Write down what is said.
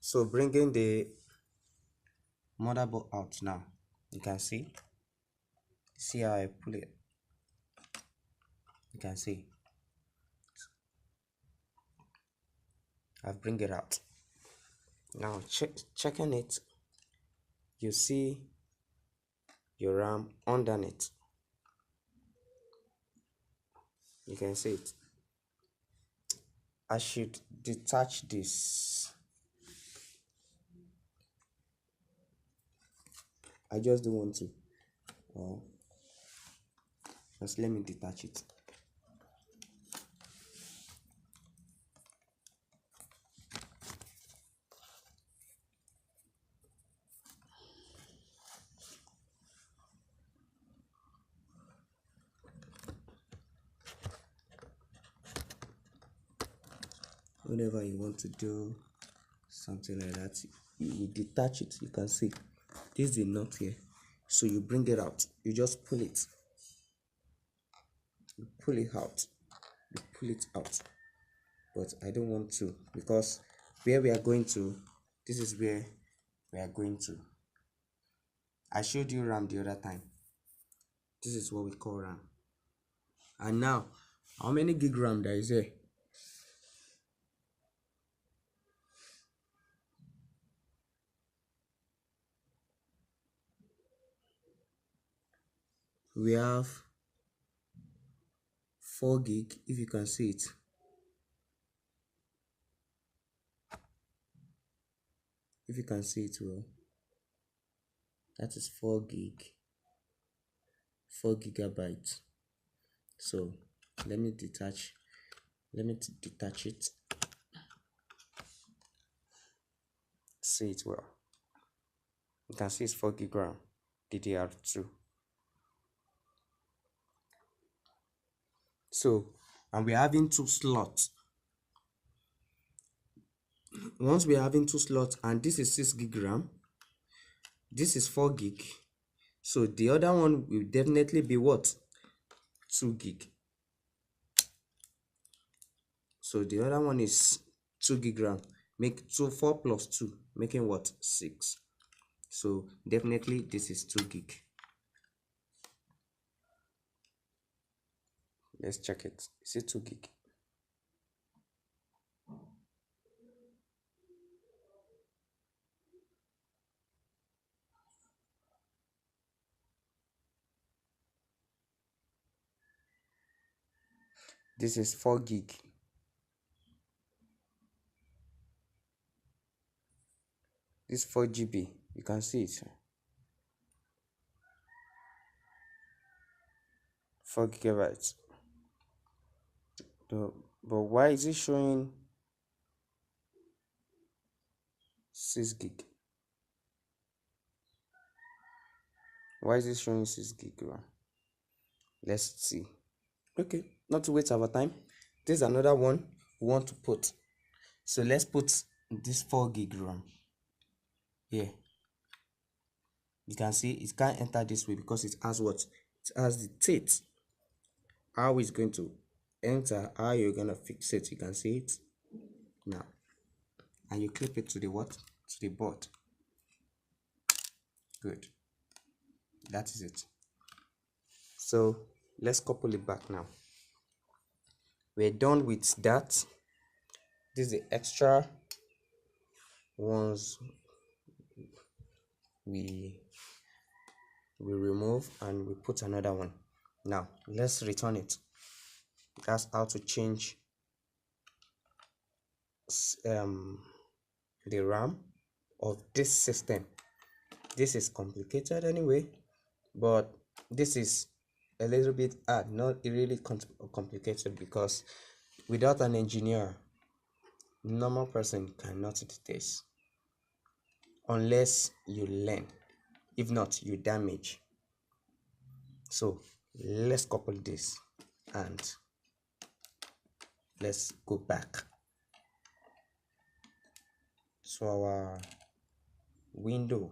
So bringing the motherboard out now, you can see how I pull it. You can see I've bring it out. Now checking it, you see your RAM underneath. You can see it. I should detach this. I just don't want to. Just let me detach it. Whenever you want to do something like that, you detach it. You can see this is the nut here, so you bring it out. You just pull it. You pull it out. You pull it out. But I don't want to, because where we are going to, this is where we are going to. I showed you RAM the other time. This is what we call RAM. And now, how many gig RAM there is there? We have 4 gig, if you can see it. If you can see it well, that is 4 gig, 4 gigabytes. So let me detach it. See it well. You can see it's 4 gig RAM, DDR2. So, and we're having 2 slots. Once we're having 2 slots, and this is 6 gig RAM, this is 4 gig, so the other one will definitely be what? 2 gig. So the other one is 2 gig RAM, make 4 plus 2, making what? 6. So definitely this is 2 gig. Let's check it. Is it 2 gig? This is 4 gig. This 4 GB. You can see it. 4 gigabytes. But why is it showing 6 gig? Why is it showing 6 gig RAM? Let's see. Okay, not to waste our time. This is another one we want to put. So let's put this 4 gig RAM here. You can see it can't enter this way because it has what? It has the teeth. How it's going to enter, how you're gonna fix it, you can see it now. And you clip it to the what? To the board. Good. That is it. So let's couple it back now. We're done with that. This is the extra ones we remove, and we put another one. Now let's return it. That's how to change the RAM of this system. This is complicated anyway, but this is a little bit hard, not really complicated, because without an engineer, normal person cannot do this unless you learn. If not, you damage. So let's couple this and let's go back. So our window